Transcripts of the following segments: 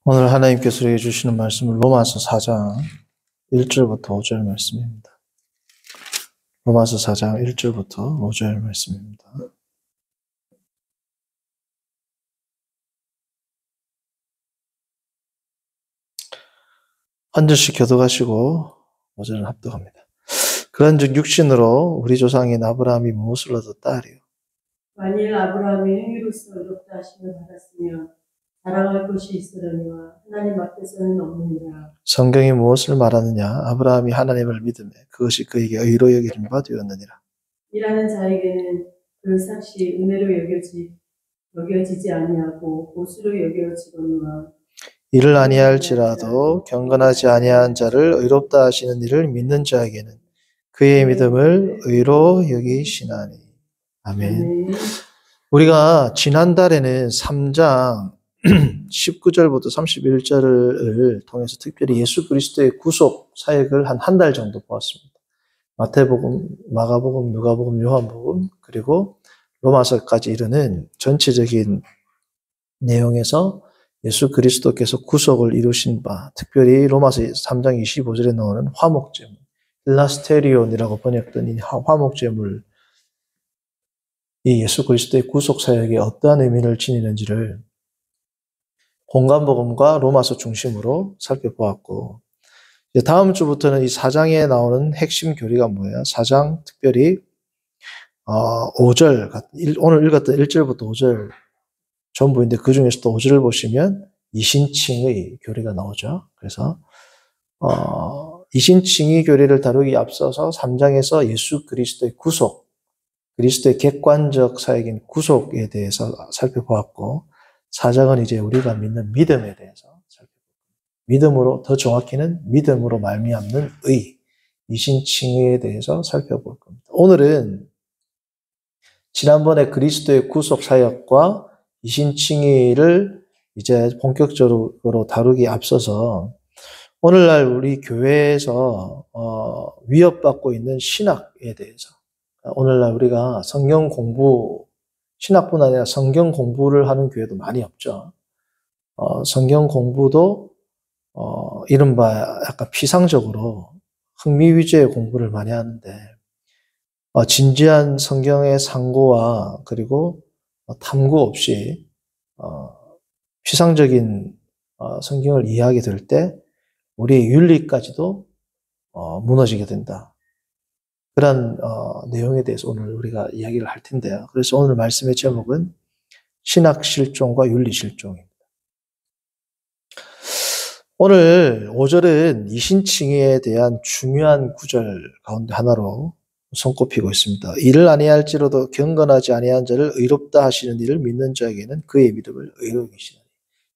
오늘 하나님께서 우리에게 주시는 말씀은 로마서 4장 1절부터 5절 말씀입니다. 로마서 4장 1절부터 5절 말씀입니다. 한 절씩 교독하시고 5절은 합독합니다. 그런즉 육신으로 우리 조상인 아브라함이 무엇을 얻었다 하리요? 만일 아브라함이 행위로서 의롭다 하심을 받았으면 자랑할 것이 있으려니와 하나님 앞에서는 없느니라. 성경이 무엇을 말하느냐? 아브라함이 하나님을 믿으며 그것이 그에게 의로 여기는 바 되었느니라. 이라는 자에게는 그 삭시 은혜로 여겨지지 아니하고 보수로 여겨지거니와 이를 아니할지라도 경건하지 아니한 자를 의롭다 하시는 이를 믿는 자에게는 그의 믿음을 의로 여기시나니. 아멘. 우리가 지난달에는 3장 19절부터 31절을 통해서 특별히 예수 그리스도의 구속 사역을 한 달 정도 보았습니다. 마태복음, 마가복음, 누가복음, 요한복음, 그리고 로마서까지 이르는 전체적인 내용에서 예수 그리스도께서 구속을 이루신 바, 특별히 로마서 3장 25절에 나오는 화목제물, 일라스테리온이라고 번역된 이 화목제물, 이 예수 그리스도의 구속 사역에 어떠한 의미를 지니는지를 공간복음과 로마서 중심으로 살펴보았고, 다음 주부터는 이 4장에 나오는 핵심 교리가 뭐예요? 4장 특별히 5절, 오늘 읽었던 1절부터 5절 전부인데 그 중에서도 5절을 보시면 이신칭의 교리가 나오죠. 그래서 이신칭의 교리를 다루기 앞서서 3장에서 예수 그리스도의 구속, 그리스도의 객관적 사역인 구속에 대해서 살펴보았고, 4장은 이제 우리가 믿는 믿음에 대해서 살펴보고, 믿음으로, 더 정확히는 믿음으로 말미암는 의, 이신칭의에 대해서 살펴볼 겁니다. 오늘은 지난번에 그리스도의 구속 사역과 이신칭의를 이제 본격적으로 다루기 앞서서 오늘날 우리 교회에서 위협받고 있는 신학에 대해서, 오늘날 우리가 성경 공부, 신학뿐 아니라 성경 공부를 하는 교회도 많이 없죠. 성경 공부도 이른바 약간 피상적으로 흥미 위주의 공부를 많이 하는데, 진지한 성경의 상고와 그리고 탐구 없이 피상적인 성경을 이해하게 될 때 우리의 윤리까지도 무너지게 된다. 그런 내용에 대해서 오늘 우리가 이야기를 할 텐데요. 그래서 오늘 말씀의 제목은 신학 실종과 윤리 실종입니다. 오늘 5절은 이신칭의에 대한 중요한 구절 가운데 하나로 손꼽히고 있습니다. 이를 아니할지라도 경건하지 아니한 자를 의롭다 하시는 이를 믿는 자에게는 그의 믿음을 의로 여기시나니.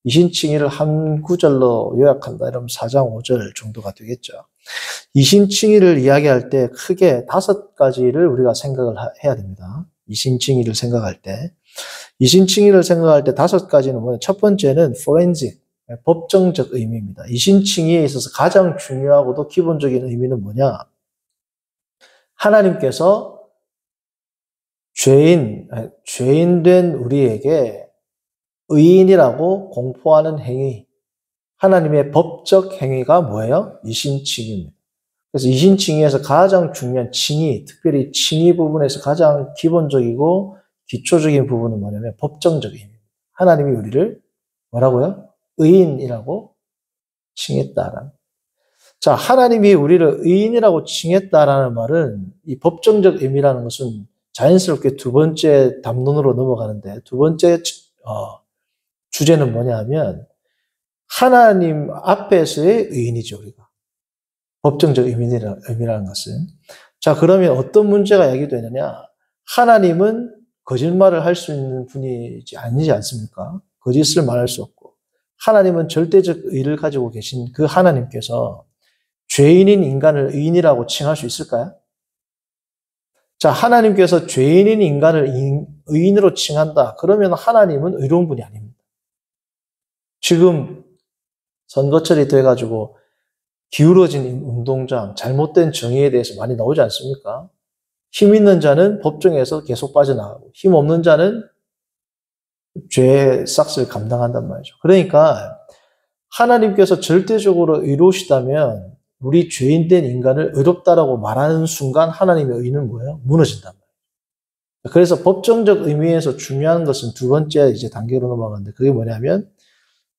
이신칭의를 한 구절로 요약한다 이러면 4장 5절 정도가 되겠죠. 이신칭의를 이야기할 때 크게 5가지를 우리가 생각을 해야 됩니다. 이신칭의를 생각할 때. 이신칭의를 생각할 때 5가지는 뭐냐? 첫 번째는 forensic, 법정적 의미입니다. 이신칭의에 있어서 가장 중요하고도 기본적인 의미는 뭐냐? 하나님께서 죄인된 우리에게 의인이라고 공포하는 행위, 하나님의 법적 행위가 뭐예요? 이신칭의입니다. 그래서 이신칭의에서 가장 중요한 칭의, 특별히 칭의 부분에서 가장 기본적이고 기초적인 부분은 뭐냐면 법정적 의미입니다. 하나님이 우리를 뭐라고요? 의인이라고 칭했다라는. 자, 하나님이 우리를 의인이라고 칭했다라는 말은 이 법정적 의미라는 것은 자연스럽게 두 번째 담론으로 넘어가는데, 두 번째 주제는 뭐냐 하면 하나님 앞에서의 의인이죠, 우리가. 법정적 의미라는 것은. 자, 그러면 어떤 문제가 야기되느냐? 하나님은 거짓말을 할 수 있는 분이지 아니지 않습니까? 거짓을 말할 수 없고. 하나님은 절대적 의를 가지고 계신 그 하나님께서 죄인인 인간을 의인이라고 칭할 수 있을까요? 자, 하나님께서 죄인인 인간을 의인으로 칭한다. 그러면 하나님은 의로운 분이 아닙니다. 지금 선거철이 돼가지고 기울어진 운동장, 잘못된 정의에 대해서 많이 나오지 않습니까? 힘 있는 자는 법정에서 계속 빠져나가고 힘 없는 자는 죄의 싹스를 감당한단 말이죠. 그러니까 하나님께서 절대적으로 의로우시다면 우리 죄인된 인간을 의롭다라고 말하는 순간 하나님의 의는 뭐예요? 무너진단 말이에요. 그래서 법정적 의미에서 중요한 것은 두 번째 이제 단계로 넘어가는데 그게 뭐냐면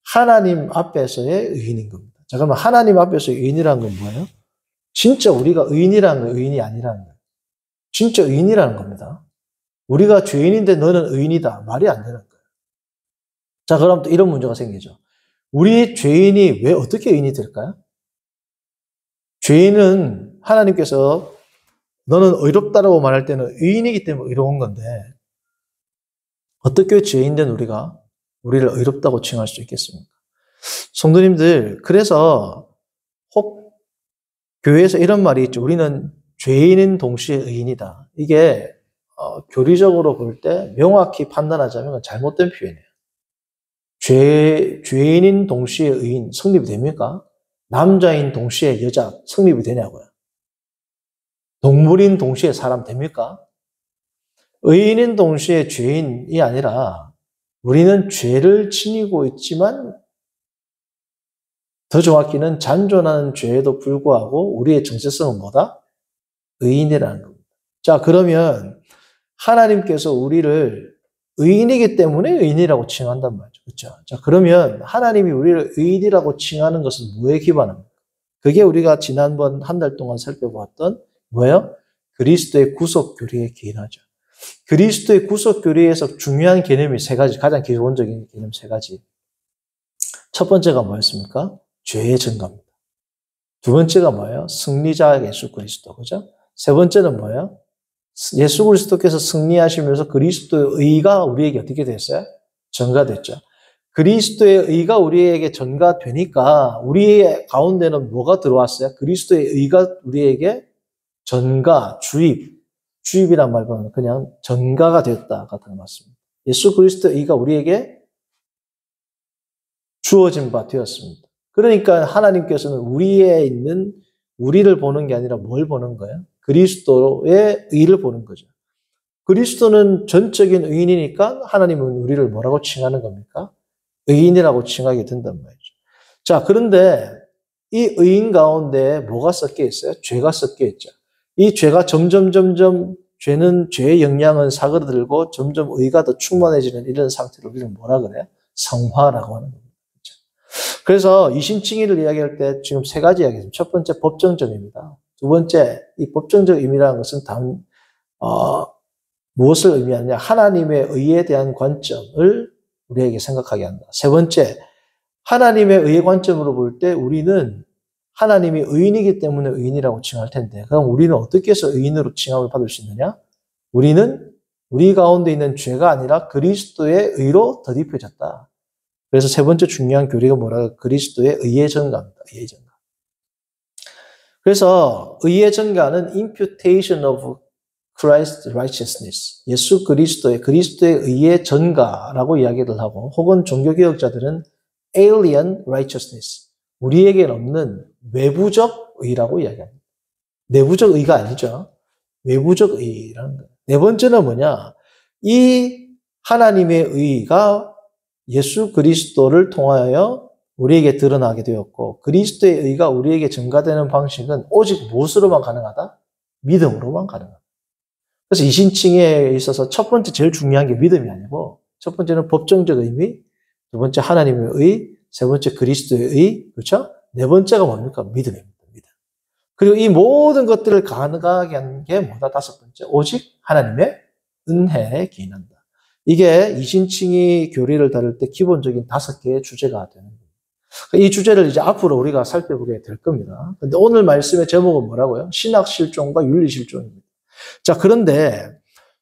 하나님 앞에서의 의인인 겁니다. 자, 그러면 하나님 앞에서의 의인이라는 건 뭐예요? 진짜 우리가 의인이라는 건 의인이 아니라는 거예요. 진짜 의인이라는 겁니다. 우리가 죄인인데 너는 의인이다. 말이 안 되는 거예요. 자, 그럼 또 이런 문제가 생기죠. 우리 죄인이 왜 어떻게 의인이 될까요? 죄인은 하나님께서 너는 의롭다라고 말할 때는 의인이기 때문에 의로운 건데 어떻게 죄인된 우리가 우리를 의롭다고 칭할 수 있겠습니까? 성도님들, 그래서 혹 교회에서 이런 말이 있죠. 우리는 죄인인 동시에 의인이다. 이게 교리적으로 볼 때 명확히 판단하자면 잘못된 표현이에요. 죄인인 동시에 의인 성립이 됩니까? 남자인 동시에 여자 성립이 되냐고요. 동물인 동시에 사람 됩니까? 의인인 동시에 죄인이 아니라 우리는 죄를 지니고 있지만 더 정확히는 잔존하는 죄에도 불구하고 우리의 정체성은 뭐다? 의인이라는 겁니다. 자, 그러면 하나님께서 우리를 의인이기 때문에 의인이라고 칭한단 말이죠. 그렇죠? 자, 그러면 하나님이 우리를 의인이라고 칭하는 것은 뭐에 기반합니까? 그게 우리가 지난번 한 달 동안 살펴보았던 뭐예요? 그리스도의 구속 교리에 기인하죠. 그리스도의 구속 교리에서 중요한 개념이 세 가지, 가장 기본적인 개념 세 가지. 첫 번째가 뭐였습니까? 죄의 증거입니다. 두 번째가 뭐예요? 승리자 예수 그리스도, 그죠? 세 번째는 뭐예요? 예수 그리스도께서 승리하시면서 그리스도의 의가 우리에게 어떻게 됐어요? 전가됐죠. 그리스도의 의가 우리에게 전가되니까 우리의 가운데는 뭐가 들어왔어요? 그리스도의 의가 우리에게 전가, 주입이란 말보다는 그냥 전가가 되었다 같은 맞습니다. 예수 그리스도의 의가 우리에게 주어진 바 되었습니다. 그러니까 하나님께서는 우리에 있는 우리를 보는 게 아니라 뭘 보는 거예요? 그리스도의 의를 보는 거죠. 그리스도는 전적인 의인이니까 하나님은 우리를 뭐라고 칭하는 겁니까? 의인이라고 칭하게 된단 말이죠. 자, 그런데 이 의인 가운데 뭐가 섞여 있어요? 죄가 섞여 있죠. 이 죄가 점점 죄의 영향은 사그라들고 점점 의가 더 충만해지는 이런 상태를 우리는 뭐라 그래요? 성화라고 하는 겁니다. 그래서 이신칭의를 이야기할 때 지금 세 가지 이야기했습니다. 첫 번째 법정적 의미다. 두 번째 이 법정적 의미라는 것은 무엇을 의미하느냐? 하나님의 의에 대한 관점을 우리에게 생각하게 한다. 세 번째, 하나님의 의의 관점으로 볼 때 우리는 하나님이 의인이기 때문에 의인이라고 칭할 텐데 그럼 우리는 어떻게 해서 의인으로 칭함을 받을 수 있느냐? 우리는 우리 가운데 있는 죄가 아니라 그리스도의 의로 덧입혀졌다. 그래서 세 번째 중요한 교리가 뭐라? 그리스도의 의의 전가입니다. 의의 전가. 그래서 의의 전가는 imputation of Christ's righteousness. 예수 그리스도의 의의 전가라고 이야기를 하고 혹은 종교개혁자들은 alien righteousness. 우리에게는 없는 외부적 의라고 이야기합니다. 내부적 의가 아니죠. 외부적 의라는 거예요. 네 번째는 뭐냐? 이 하나님의 의가 예수 그리스도를 통하여 우리에게 드러나게 되었고 그리스도의 의가 우리에게 전가되는 방식은 오직 무엇으로만 가능하다? 믿음으로만 가능하다. 그래서 이신칭에 있어서 첫 번째 제일 중요한 게 믿음이 아니고 첫 번째는 법정적 의미, 두 번째 하나님의 의, 세 번째 그리스도의 의, 그렇죠? 네 번째가 뭡니까? 믿음입니다. 믿음. 그리고 이 모든 것들을 가능하게 한 게 뭐다? 다섯 번째, 오직 하나님의 은혜에 기인한다. 이게 이신칭의 교리를 다룰 때 기본적인 5개의 주제가 되는 겁니다. 이 주제를 이제 앞으로 우리가 살펴보게 될 겁니다. 근데 오늘 말씀의 제목은 뭐라고요? 신학실종과 윤리실종입니다. 자, 그런데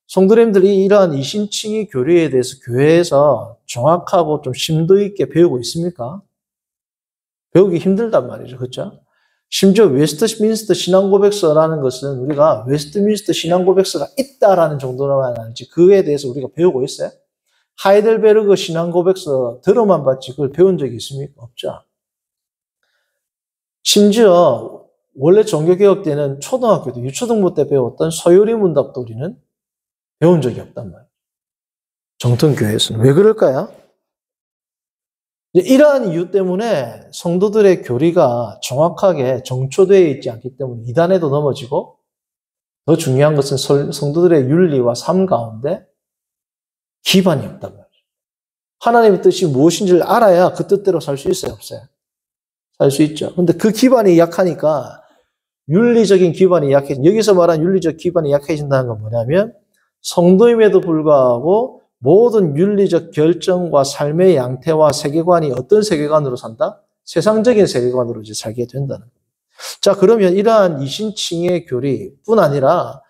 성도님들이 이러한 이신칭의 교리에 대해서 교회에서 정확하고 좀 심도 있게 배우고 있습니까? 배우기 힘들단 말이죠. 그렇죠? 심지어 웨스트민스터 신앙고백서라는 것은 우리가 웨스트민스터 신앙고백서가 있다라는 정도로만 알지 그에 대해서 우리가 배우고 있어요? 하이델베르그 신앙고백서 들어만 봤지 그걸 배운 적이 있습니까? 없죠. 심지어 원래 종교개혁 때는 초등학교 때 유초등부 때 배웠던 소요리 문답도 우리는 배운 적이 없단 말이에요. 정통교회에서는. 왜 그럴까요? 이러한 이유 때문에 성도들의 교리가 정확하게 정초되어 있지 않기 때문에 이단에도 넘어지고, 더 중요한 것은 성도들의 윤리와 삶 가운데 기반이 없단 말이죠. 하나님의 뜻이 무엇인지를 알아야 그 뜻대로 살 수 있어요, 없어요? 살 수 있죠. 근데 그 기반이 약하니까, 윤리적인 기반이 약해진, 여기서 말한 윤리적 기반이 약해진다는 건 뭐냐면, 성도임에도 불구하고 모든 윤리적 결정과 삶의 양태와 세계관이 어떤 세계관으로 산다? 세상적인 세계관으로 이제 살게 된다는 거예요. 자, 그러면 이러한 이신칭의 교리뿐 아니라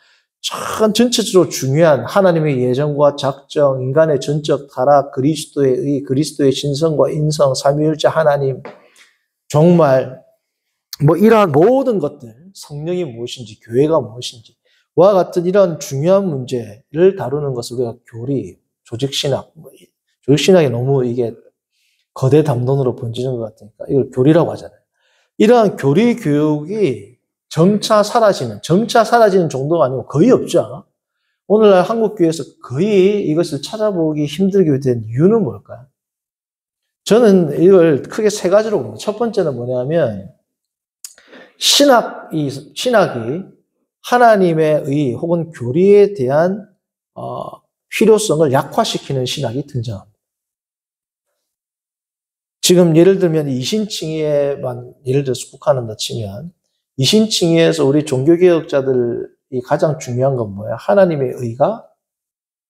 참 전체적으로 중요한 하나님의 예정과 작정, 인간의 전적 타락, 그리스도의 의, 그리스도의 신성과 인성, 삼위일체 하나님, 정말 이러한 모든 것들, 성령이 무엇인지, 교회가 무엇인지 와 같은 이런 중요한 문제를 다루는 것을 우리가 교리, 조직신학, 조직신학이 너무 이게 거대 담론으로 번지는 것 같으니까 이걸 교리라고 하잖아요. 이러한 교리 교육이 점차 사라지는 정도가 아니고 거의 없죠. 오늘날 한국교회에서 거의 이것을 찾아보기 힘들게 된 이유는 뭘까요? 저는 이걸 크게 세 가지로 봅니다. 첫 번째는 뭐냐면, 신학이 하나님의 의 혹은 교리에 대한 필요성을 약화시키는 신학이 등장합니다. 지금 예를 들면 이신칭의에만 예를 들어서 국한한다 치면, 이신칭의에서 우리 종교개혁자들이 가장 중요한 건 뭐예요? 하나님의 의가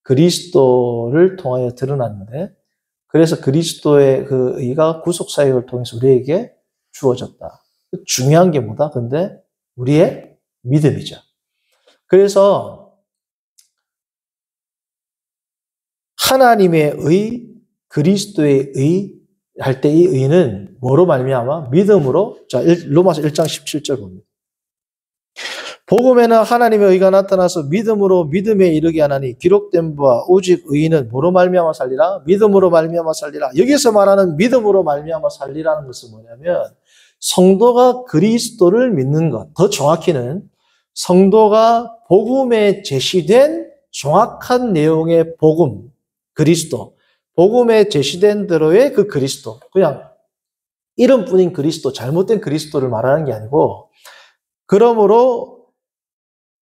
그리스도를 통하여 드러났는데, 그래서 그리스도의 그 의가 구속사역을 통해서 우리에게 주어졌다. 중요한 게 뭐다? 근데 우리의 믿음이죠. 그래서 하나님의 의, 그리스도의 의 할 때 이 의는 뭐로 말미암아? 믿음으로. 자, 로마서 1장 17절 봅니다. 복음에는 하나님의 의가 나타나서 믿음으로 믿음에 이르게 하나니 기록된 바와 오직 의인은 뭐로 말미암아 살리라? 믿음으로 말미암아 살리라. 여기서 말하는 믿음으로 말미암아 살리라는 것은 뭐냐면, 성도가 그리스도를 믿는 것, 더 정확히는 성도가 복음에 제시된 정확한 내용의 복음, 그리스도, 복음에 제시된 대로의 그 그리스도, 그냥 이름뿐인 그리스도, 잘못된 그리스도를 말하는 게 아니고, 그러므로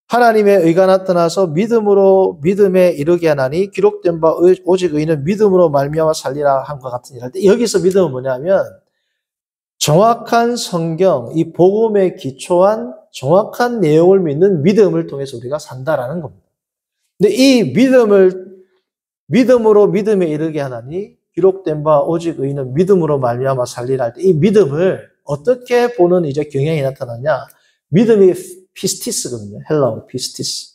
하나님의 의가 나타나서 믿음으로 믿음에 이르게 하나니 기록된 바 오직 의인은 믿음으로 말미암아 살리라 한 것 같은 일 할 때, 여기서 믿음은 뭐냐면 정확한 성경, 이 복음에 기초한 정확한 내용을 믿는 믿음을 통해서 우리가 산다라는 겁니다. 근데 이 믿음으로 믿음에 이르게 하나니 기록된 바 오직 의인은 믿음으로 말미암아 살리라 할 때, 이 믿음을 어떻게 보는 이제 경향이 나타나냐? 믿음이 피스티스거든요. 헬라어 피스티스.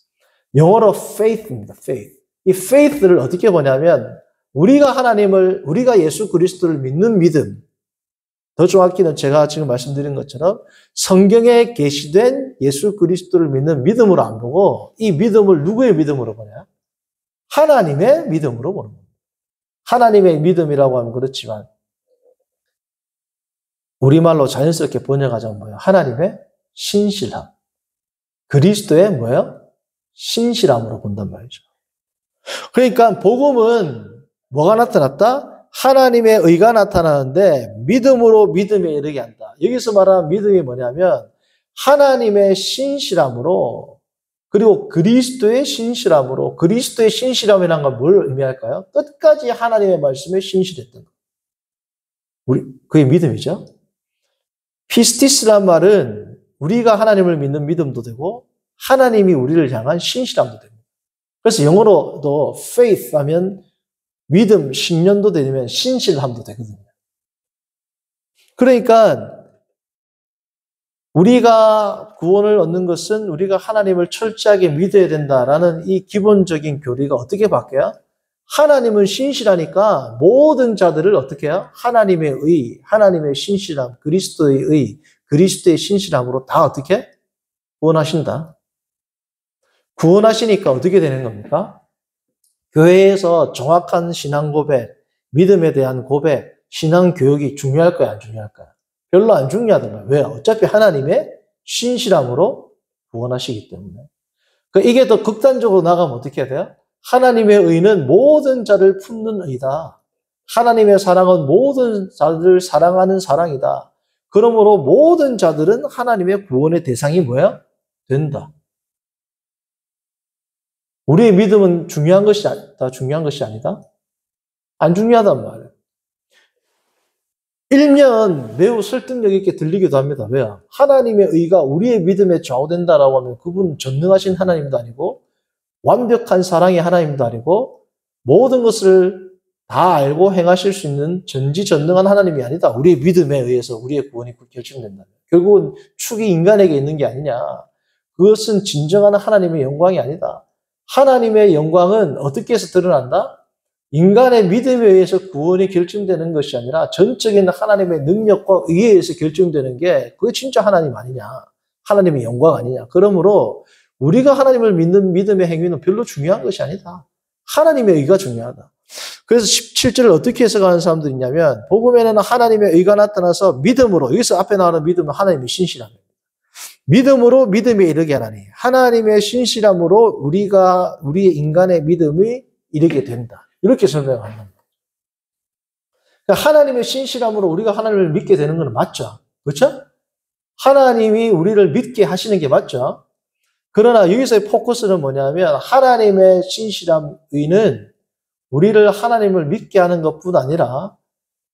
영어로 faith입니다. faith. 이 faith를 어떻게 보냐면, 우리가 예수 그리스도를 믿는 믿음, 더 정확히는 제가 지금 말씀드린 것처럼 성경에 계시된 예수 그리스도를 믿는 믿음으로 안 보고, 이 믿음을 누구의 믿음으로 보냐? 하나님의 믿음으로 보는 겁니다. 하나님의 믿음이라고 하면 그렇지만 우리말로 자연스럽게 번역하자면 뭐예요? 하나님의 신실함. 그리스도의 뭐예요? 신실함으로 본단 말이죠. 그러니까 복음은 뭐가 나타났다? 하나님의 의가 나타나는데 믿음으로 믿음에 이르게 한다. 여기서 말하는 믿음이 뭐냐면 하나님의 신실함으로, 그리고 그리스도의 신실함으로. 그리스도의 신실함이라는 건 뭘 의미할까요? 끝까지 하나님의 말씀에 신실했던 것. 그게 믿음이죠. 피스티스란 말은 우리가 하나님을 믿는 믿음도 되고 하나님이 우리를 향한 신실함도 됩니다. 그래서 영어로도 faith 하면 믿음, 신념도 되면 신실함도 되거든요. 그러니까 우리가 구원을 얻는 것은 우리가 하나님을 철저하게 믿어야 된다라는 이 기본적인 교리가 어떻게 바뀌어요? 하나님은 신실하니까 모든 자들을 어떻게 해요? 하나님의 의, 하나님의 신실함, 그리스도의 의, 그리스도의 신실함으로 다 어떻게? 구원하신다. 구원하시니까 어떻게 되는 겁니까? 교회에서 정확한 신앙 고백, 믿음에 대한 고백, 신앙 교육이 중요할까요? 안 중요할까요? 별로 안 중요하더라고요. 왜? 어차피 하나님의 신실함으로 구원하시기 때문에. 그러니까 이게 더 극단적으로 나가면 어떻게 해야 돼요? 하나님의 의는 모든 자를 품는 의다. 하나님의 사랑은 모든 자들을 사랑하는 사랑이다. 그러므로 모든 자들은 하나님의 구원의 대상이 뭐야? 된다. 우리의 믿음은 중요한 것이 아니다. 중요한 것이 아니다. 안 중요하단 말이에요. 일면 매우 설득력 있게 들리기도 합니다. 왜요? 하나님의 의가 우리의 믿음에 좌우된다라고 하면 그분은 전능하신 하나님도 아니고 완벽한 사랑의 하나님도 아니고 모든 것을 다 알고 행하실 수 있는 전지전능한 하나님이 아니다. 우리의 믿음에 의해서 우리의 구원이 결정된다. 결국은 축이 인간에게 있는 게 아니냐. 그것은 진정한 하나님의 영광이 아니다. 하나님의 영광은 어떻게 해서 드러난다? 인간의 믿음에 의해서 구원이 결정되는 것이 아니라 전적인 하나님의 능력과 의에 의해서 결정되는 게 그게 진짜 하나님 아니냐. 하나님의 영광 아니냐. 그러므로 우리가 하나님을 믿는 믿음의 행위는 별로 중요한 것이 아니다. 하나님의 의가 중요하다. 그래서 17절을 어떻게 해석하는 사람들이 있냐면 복음에는 하나님의 의가 나타나서 믿음으로, 여기서 앞에 나오는 믿음은 하나님의 신실함입니다. 믿음으로 믿음에 이르게 하나니 하나님의 신실함으로 우리의 인간의 믿음이 이르게 된다. 이렇게 설명하는 겁니다. 그러니까 하나님의 신실함으로 우리가 하나님을 믿게 되는 건 맞죠. 그렇죠? 하나님이 우리를 믿게 하시는 게 맞죠. 그러나 여기서의 포커스는 뭐냐면 하나님의 신실함 의는 우리를 하나님을 믿게 하는 것뿐 아니라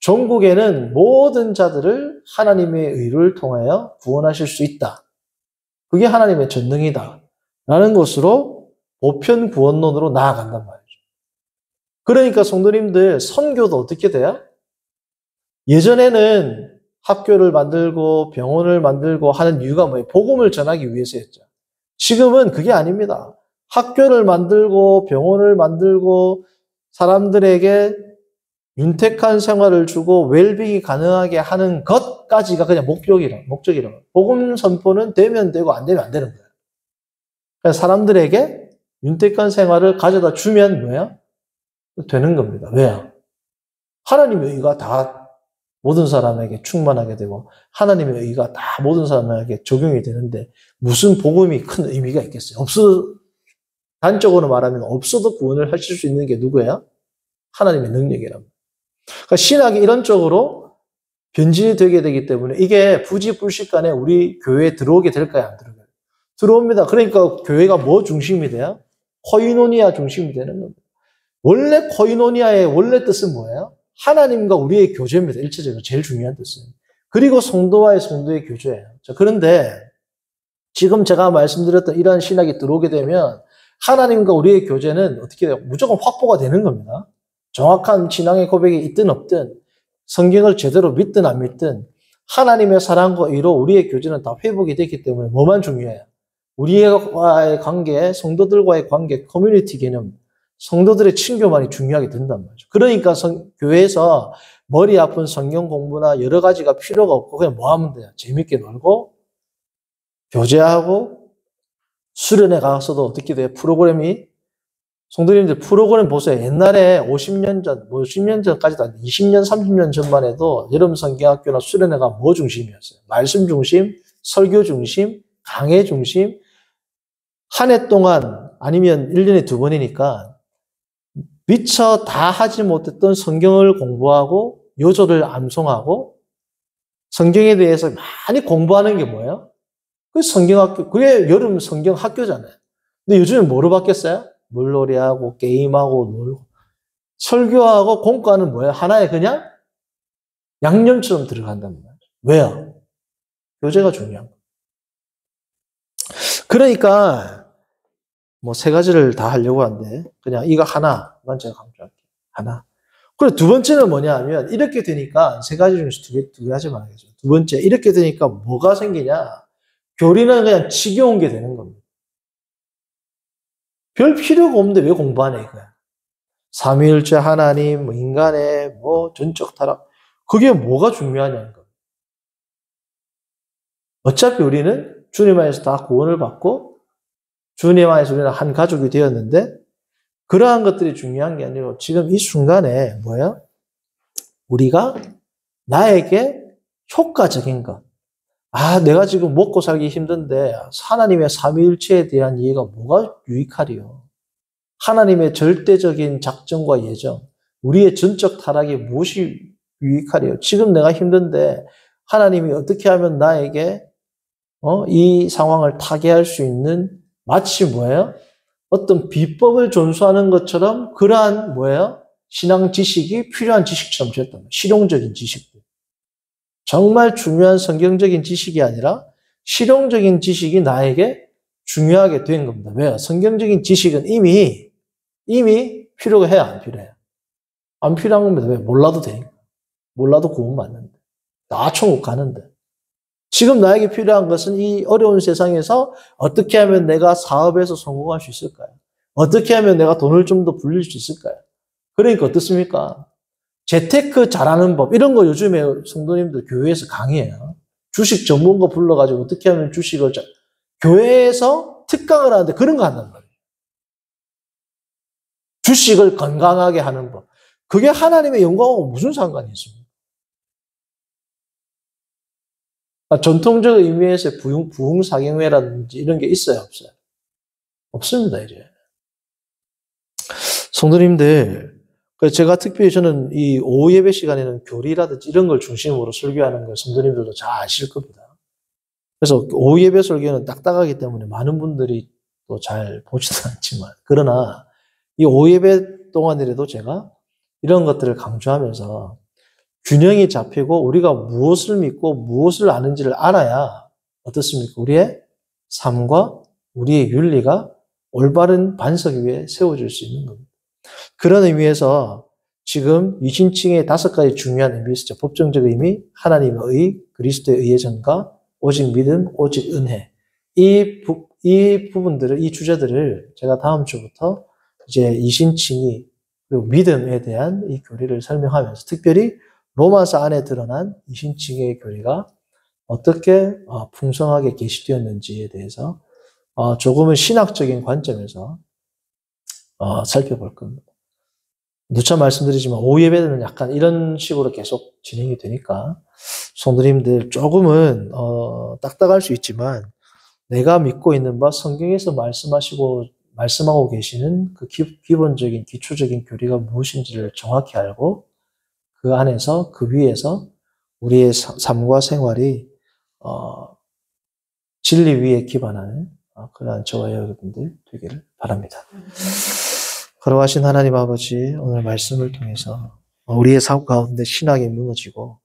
전국에는 모든 자들을 하나님의 의를 통하여 구원하실 수 있다. 그게 하나님의 전능이다. 라는 것으로 보편 구원론으로 나아간단 말이죠. 그러니까 성도님들 선교도 어떻게 돼요? 예전에는 학교를 만들고 병원을 만들고 하는 이유가 뭐예요? 복음을 전하기 위해서였죠. 지금은 그게 아닙니다. 학교를 만들고 병원을 만들고 사람들에게 윤택한 생활을 주고 웰빙이 가능하게 하는 것까지가 그냥 목적이라고. 복음 선포는 되면 되고 안 되면 안 되는 거예요. 그러니까 사람들에게 윤택한 생활을 가져다 주면 뭐예요? 되는 겁니다. 왜요? 하나님의 의가 다 모든 사람에게 충만하게 되고 하나님의 의가 다 모든 사람에게 적용이 되는데 무슨 복음이 큰 의미가 있겠어요? 단적으로 말하면 없어도 구원을 하실 수 있는 게 누구예요? 하나님의 능력이랍니다. 그러니까 신학이 이런 쪽으로 변질이 되게 되기 때문에 이게 부지불식간에 우리 교회에 들어오게 될까요? 안 들어가요? 들어옵니다. 그러니까 교회가 뭐 중심이 돼요? 코이노니아 중심이 되는 겁니다. 원래 코이노니아의 원래 뜻은 뭐예요? 하나님과 우리의 교제입니다. 일체적으로 제일 중요한 뜻은. 그리고 성도와의 성도의 교제예요. 자, 그런데 지금 제가 말씀드렸던 이러한 신학이 들어오게 되면 하나님과 우리의 교제는 어떻게 돼요? 무조건 확보가 되는 겁니다. 정확한 신앙의 고백이 있든 없든 성경을 제대로 믿든 안 믿든 하나님의 사랑과 의로 우리의 교제는 다 회복이 됐기 때문에 뭐만 중요해요? 우리와의 관계, 성도들과의 관계, 커뮤니티 개념, 성도들의 친교만이 중요하게 된단 말이죠. 그러니까 교회에서 머리 아픈 성경 공부나 여러 가지가 필요가 없고 그냥 뭐 하면 돼요? 재밌게 놀고 교제하고 수련회 가서도 어떻게 돼요? 프로그램이 성도님들 프로그램 보세요. 옛날에 50년 전, 10년 전까지도 아니고 20년, 30년 전만 해도 여름 성경학교나 수련회가 뭐 중심이었어요? 말씀 중심, 설교 중심, 강해 중심. 한 해 동안 아니면 1년에 2번이니까 미처 다 하지 못했던 성경을 공부하고 요절을 암송하고 성경에 대해서 많이 공부하는 게 뭐예요? 그 성경학교, 그게 여름 성경학교잖아요. 근데 요즘은 뭐로 바뀌었어요? 물놀이하고 게임하고 놀고 설교하고 공과는 뭐예요? 하나의 그냥 양념처럼 들어간단 말이에요. 왜요? 교제가 중요한 거예요. 그러니까 뭐 3가지를 다 하려고 하는데 그냥 이거 하나만 제가 강조할게요. 하나. 그리고 두 번째는 뭐냐 하면 이렇게 되니까 3가지 중에서 두 가지 말하겠죠. 두 번째, 이렇게 되니까 뭐가 생기냐? 교리는 그냥 지겨운 게 되는 겁니다. 별 필요가 없는데 왜 공부하냐 이거야. 삼위일체 하나님, 인간의 전적 타락, 그게 뭐가 중요하냐는 거예요. 어차피 우리는 주님 안에서 다 구원을 받고 주님 안에서 우리는 한 가족이 되었는데 그러한 것들이 중요한 게 아니고 지금 이 순간에 뭐예요? 우리가 나에게 효과적인 것. 내가 지금 먹고 살기 힘든데 하나님의 삼위일체에 대한 이해가 뭐가 유익하리요? 하나님의 절대적인 작정과 예정, 우리의 전적 타락이 무엇이 유익하리요? 지금 내가 힘든데 하나님이 어떻게 하면 나에게 이 상황을 타개할 수 있는 마치 뭐예요? 어떤 비법을 존수하는 것처럼 그러한 뭐예요? 신앙 지식이 필요한 지식처럼 되었단 말이에요. 실용적인 지식들. 정말 중요한 성경적인 지식이 아니라 실용적인 지식이 나에게 중요하게 된 겁니다. 왜요? 성경적인 지식은 이미 필요해요? 안 필요해요? 안 필요한 겁니다. 왜? 몰라도 되니까. 몰라도 구원받는데. 나 천국 가는데. 지금 나에게 필요한 것은 이 어려운 세상에서 어떻게 하면 내가 사업에서 성공할 수 있을까요? 어떻게 하면 내가 돈을 좀 더 불릴 수 있을까요? 그러니까 어떻습니까? 재테크 잘하는 법, 이런 거 요즘에 성도님들 교회에서 강의해요. 주식 전문가 불러가지고 어떻게 하면 주식을 교회에서 특강을 하는데 그런 거 한단 말이에요. 주식을 건강하게 하는 법. 그게 하나님의 영광하고 무슨 상관이 있습니까? 전통적 의미에서의 부흥사경회라든지 이런 게 있어요, 없어요? 없습니다, 이제. 성도님들, 제가 특별히 저는 이 오후 예배 시간에는 교리라든지 이런 걸 중심으로 설교하는 걸 성도님들도 잘 아실 겁니다. 그래서 오후 예배 설교는 딱딱하기 때문에 많은 분들이 또 잘 보지도 않지만, 그러나 이 오후 예배 동안이라도 제가 이런 것들을 강조하면서 균형이 잡히고 우리가 무엇을 믿고 무엇을 아는지를 알아야 어떻습니까? 우리의 삶과 우리의 윤리가 올바른 반석 위에 세워질 수 있는 겁니다. 그런 의미에서 지금 이신칭의 5가지 중요한 의미 있죠. 법정적 의미, 하나님의 의, 그리스도의 의의 전가, 오직 믿음, 오직 은혜. 이 부분들을, 이 주제들을 제가 다음 주부터 이제 이신칭의 그리고 믿음에 대한 이 교리를 설명하면서 특별히 로마서 안에 드러난 이신칭의 교리가 어떻게 풍성하게 계시되었는지에 대해서 조금은 신학적인 관점에서 살펴볼 겁니다. 누차 말씀드리지만 오후 예배는 약간 이런 식으로 계속 진행이 되니까 성도님들 조금은 딱딱할 수 있지만 내가 믿고 있는 바 성경에서 말씀하고 계시는 그 기본적인 기초적인 교리가 무엇인지를 정확히 알고 그 안에서 그 위에서 우리의 삶과 생활이 진리 위에 기반하는 그러한 저와 여러분들 되기를 바랍니다. 거룩하신 하나님 아버지, 오늘 말씀을 통해서 우리의 삶 가운데 신앙이 무너지고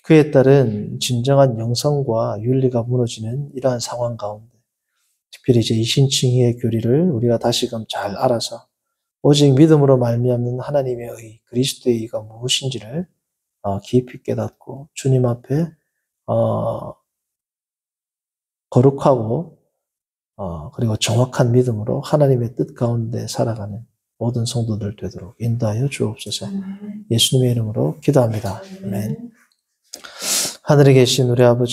그에 따른 진정한 영성과 윤리가 무너지는 이러한 상황 가운데 특별히 이제 이신칭의의 교리를 우리가 다시금 잘 알아서 오직 믿음으로 말미암는 하나님의 의, 그리스도의 의가 무엇인지를 깊이 깨닫고 주님 앞에 거룩하고 그리고 정확한 믿음으로 하나님의 뜻 가운데 살아가는 모든 성도들 되도록 인도하여 주옵소서. 예수님의 이름으로 기도합니다. 아멘. 하늘에 계신 우리 아버지